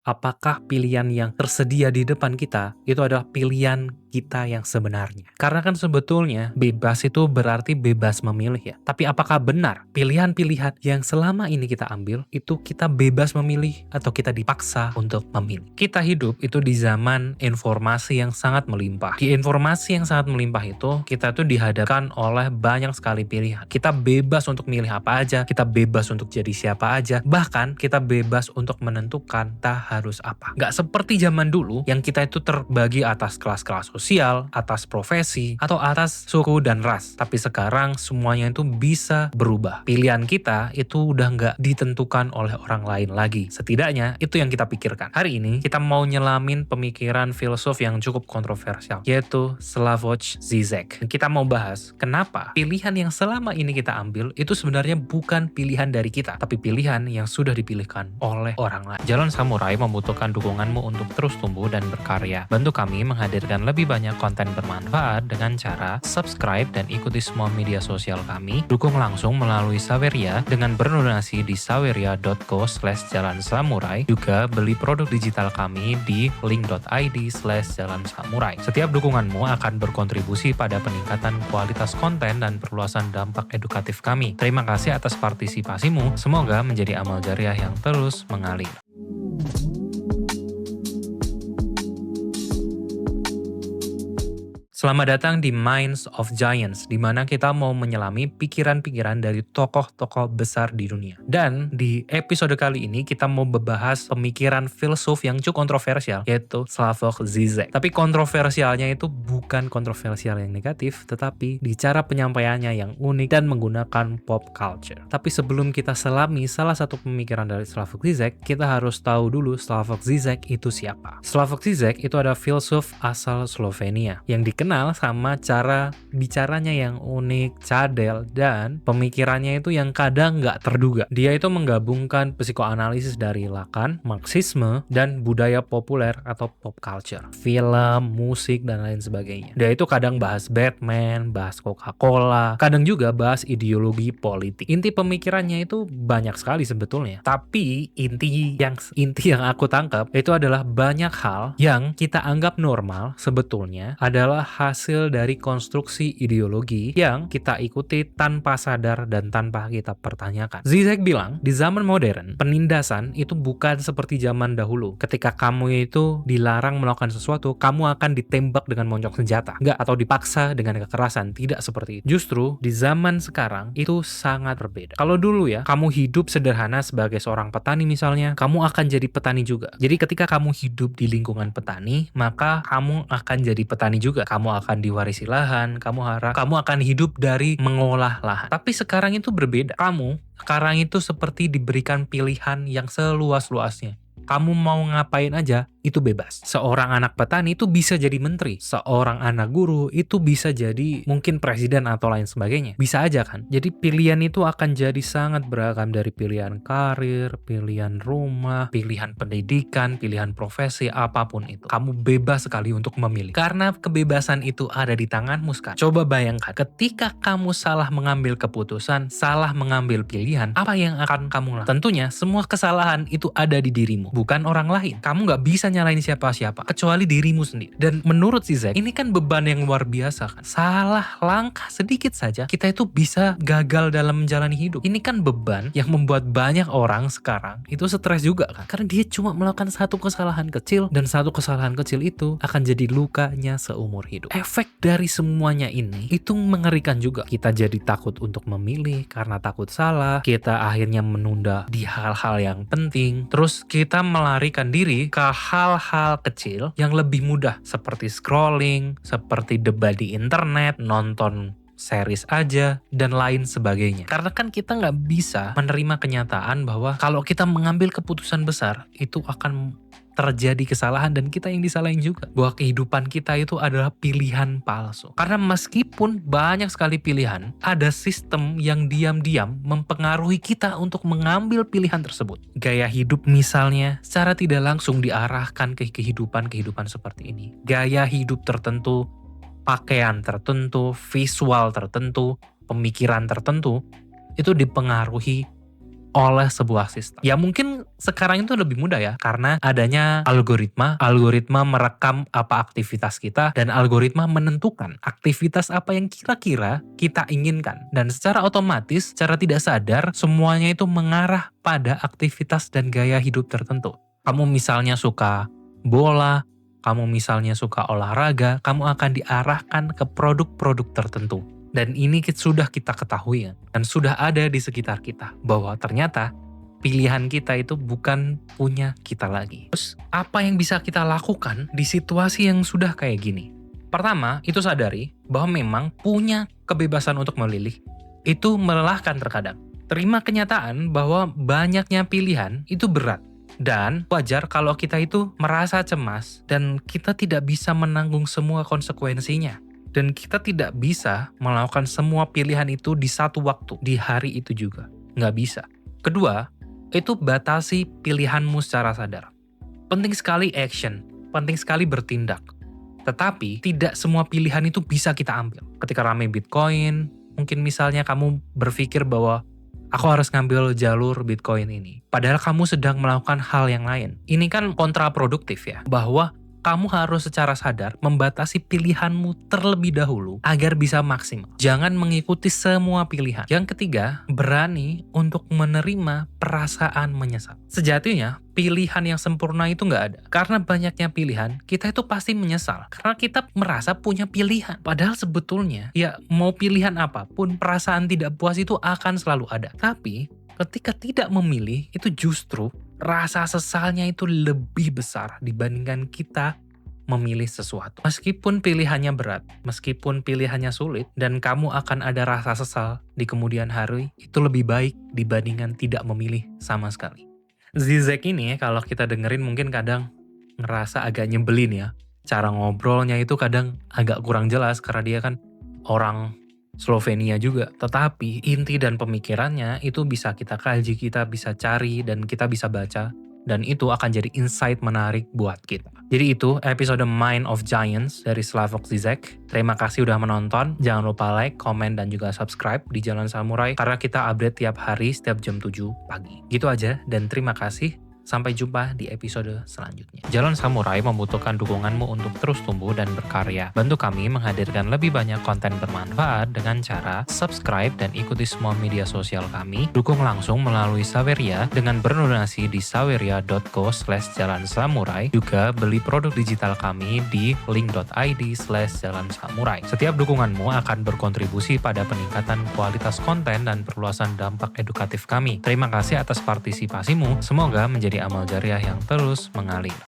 Apakah pilihan yang tersedia di depan kita itu adalah pilihan kita yang sebenarnya? Karena kan sebetulnya bebas itu berarti bebas memilih ya. Tapi apakah benar pilihan-pilihan yang selama ini kita ambil itu kita bebas memilih atau kita dipaksa untuk memilih? Kita hidup itu di zaman informasi yang sangat melimpah. Di informasi yang sangat melimpah itu kita tuh dihadapkan oleh banyak sekali pilihan. Kita bebas untuk milih apa aja, kita bebas untuk jadi siapa aja, bahkan kita bebas untuk menentukan harus apa. Nggak seperti zaman dulu yang kita itu terbagi atas kelas-kelas sosial, atas profesi, atau atas suku dan ras. Tapi sekarang semuanya itu bisa berubah. Pilihan kita itu udah nggak ditentukan oleh orang lain lagi. Setidaknya itu yang kita pikirkan. Hari ini kita mau nyelamin pemikiran filsuf yang cukup kontroversial, yaitu Slavoj Zizek. Kita mau bahas kenapa pilihan yang selama ini kita ambil itu sebenarnya bukan pilihan dari kita, tapi pilihan yang sudah dipilihkan oleh orang lain. Jalan Samurai membutuhkan dukunganmu untuk terus tumbuh dan berkarya. Bantu kami menghadirkan lebih banyak konten bermanfaat dengan cara subscribe dan ikuti semua media sosial kami. Dukung langsung melalui Saweria dengan berdonasi di saweria.co/jalansamurai. Juga beli produk digital kami di link.id/jalansamurai. Setiap dukunganmu akan berkontribusi pada peningkatan kualitas konten dan perluasan dampak edukatif kami. Terima kasih atas partisipasimu. Semoga menjadi amal jariah yang terus mengalir. Selamat datang di Minds of Giants, di mana kita mau menyelami pikiran-pikiran dari tokoh-tokoh besar di dunia. Dan di episode kali ini kita mau membahas pemikiran filsuf yang cukup kontroversial, yaitu Slavoj Zizek. Tapi kontroversialnya itu bukan kontroversial yang negatif, tetapi di cara penyampaiannya yang unik dan menggunakan pop culture. Tapi sebelum kita selami salah satu pemikiran dari Slavoj Zizek, kita harus tahu dulu Slavoj Zizek itu siapa. Slavoj Zizek itu adalah filsuf asal Slovenia yang dikenal sama cara bicaranya yang unik, cadel, dan pemikirannya itu yang kadang nggak terduga. Dia itu menggabungkan psikoanalisis dari Lacan, Marxisme, dan budaya populer atau pop culture, film, musik, dan lain sebagainya. Dia itu kadang bahas Batman, bahas Coca-Cola, kadang juga bahas ideologi politik. Inti pemikirannya itu banyak sekali sebetulnya. Tapi inti yang aku tangkap itu adalah banyak hal yang kita anggap normal sebetulnya adalah hasil dari konstruksi ideologi yang kita ikuti tanpa sadar dan tanpa kita pertanyakan. Zizek bilang, di zaman modern, penindasan itu bukan seperti zaman dahulu. Ketika kamu itu dilarang melakukan sesuatu, kamu akan ditembak dengan moncong senjata. Enggak, atau dipaksa dengan kekerasan. Tidak seperti itu. Justru, di zaman sekarang, itu sangat berbeda. Kalau dulu ya, kamu hidup sederhana sebagai seorang petani misalnya, kamu akan jadi petani juga. Jadi ketika kamu hidup di lingkungan petani, maka kamu akan jadi petani juga. Kamu akan diwarisi lahan, kamu akan hidup dari mengolah lahan. Tapi sekarang itu berbeda. Kamu sekarang itu seperti diberikan pilihan yang seluas-luasnya. Kamu mau ngapain aja, itu bebas. Seorang anak petani itu bisa jadi menteri. Seorang anak guru itu bisa jadi mungkin presiden atau lain sebagainya. Bisa aja kan? Jadi pilihan itu akan jadi sangat beragam dari pilihan karir, pilihan rumah, pilihan pendidikan, pilihan profesi, apapun itu. Kamu bebas sekali untuk memilih. Karena kebebasan itu ada di tanganmu sekarang. Coba bayangkan, ketika kamu salah mengambil keputusan, salah mengambil pilihan, apa yang akan kamu lakukan? Tentunya semua kesalahan itu ada di dirimu, bukan orang lain. Kamu nggak bisa nyalain siapa-siapa kecuali dirimu sendiri. Dan menurut Zizek, ini kan beban yang luar biasa kan. Salah langkah sedikit saja kita itu bisa gagal dalam menjalani hidup. Ini kan beban yang membuat banyak orang sekarang itu stres juga kan. Karena dia cuma melakukan satu kesalahan kecil, dan satu kesalahan kecil itu akan jadi lukanya seumur hidup. Efek dari semuanya ini itu mengerikan juga. Kita jadi takut untuk memilih karena takut salah. Kita akhirnya menunda di hal-hal yang penting. Terus kita melarikan diri ke hal-hal kecil yang lebih mudah, seperti scrolling, seperti debat di internet, nonton series aja, dan lain sebagainya. Karena kan kita nggak bisa menerima kenyataan bahwa kalau kita mengambil keputusan besar, itu akan terjadi kesalahan dan kita yang disalahin juga. Bahwa kehidupan kita itu adalah pilihan palsu. Karena meskipun banyak sekali pilihan, ada sistem yang diam-diam mempengaruhi kita untuk mengambil pilihan tersebut. Gaya hidup misalnya, secara tidak langsung diarahkan ke kehidupan seperti ini. Gaya hidup tertentu, pakaian tertentu, visual tertentu, pemikiran tertentu, itu dipengaruhi oleh sebuah sistem. Ya mungkin sekarang itu lebih mudah ya, karena adanya algoritma merekam apa aktivitas kita, dan algoritma menentukan aktivitas apa yang kira-kira kita inginkan. Dan secara otomatis, secara tidak sadar, semuanya itu mengarah pada aktivitas dan gaya hidup tertentu. Kamu misalnya suka bola, kamu misalnya suka olahraga, kamu akan diarahkan ke produk-produk tertentu. Dan ini sudah kita ketahui ya, dan sudah ada di sekitar kita, bahwa ternyata pilihan kita itu bukan punya kita lagi. Terus, apa yang bisa kita lakukan di situasi yang sudah kayak gini? Pertama, itu sadari bahwa memang punya kebebasan untuk memilih itu melelahkan terkadang. Terima kenyataan bahwa banyaknya pilihan itu berat. Dan wajar kalau kita itu merasa cemas dan kita tidak bisa menanggung semua konsekuensinya. Dan kita tidak bisa melakukan semua pilihan itu di satu waktu, di hari itu juga. Nggak bisa. Kedua, itu batasi pilihanmu secara sadar. Penting sekali action, penting sekali bertindak. Tetapi tidak semua pilihan itu bisa kita ambil. Ketika rame Bitcoin, mungkin misalnya kamu berpikir bahwa aku harus ngambil jalur Bitcoin ini. Padahal kamu sedang melakukan hal yang lain. Ini kan kontraproduktif ya, bahwa kamu harus secara sadar membatasi pilihanmu terlebih dahulu agar bisa maksimal. Jangan mengikuti semua pilihan. Yang ketiga, berani untuk menerima perasaan menyesal. Sejatinya, pilihan yang sempurna itu nggak ada. Karena banyaknya pilihan, kita itu pasti menyesal. Karena kita merasa punya pilihan. Padahal sebetulnya, ya mau pilihan apapun, perasaan tidak puas itu akan selalu ada. Tapi, ketika tidak memilih, itu justru rasa sesalnya itu lebih besar dibandingkan kita memilih sesuatu. Meskipun pilihannya berat, meskipun pilihannya sulit, dan kamu akan ada rasa sesal di kemudian hari, itu lebih baik dibandingkan tidak memilih sama sekali. Zizek ini kalau kita dengerin mungkin kadang ngerasa agak nyebelin ya. Cara ngobrolnya itu kadang agak kurang jelas karena dia kan orang Slovenia juga, tetapi inti dan pemikirannya itu bisa kita kaji, kita bisa cari, dan kita bisa baca, dan itu akan jadi insight menarik buat kita. Jadi itu episode Mind of Giants dari Slavoj Zizek. Terima kasih udah menonton, jangan lupa like, komen, dan juga subscribe di Jalan Samurai, karena kita update tiap hari setiap jam 7 pagi. Gitu aja, dan terima kasih. Sampai jumpa di episode selanjutnya. Jalan Samurai membutuhkan dukunganmu untuk terus tumbuh dan berkarya. Bantu kami menghadirkan lebih banyak konten bermanfaat dengan cara subscribe dan ikuti semua media sosial kami. Dukung langsung melalui Saweria dengan berdonasi di saweria.co/jalansamurai. Juga beli produk digital kami di link.id/jalansamurai. Setiap dukunganmu akan berkontribusi pada peningkatan kualitas konten dan perluasan dampak edukatif kami. Terima kasih atas partisipasimu. Semoga menjadi amal jariah yang terus mengalir.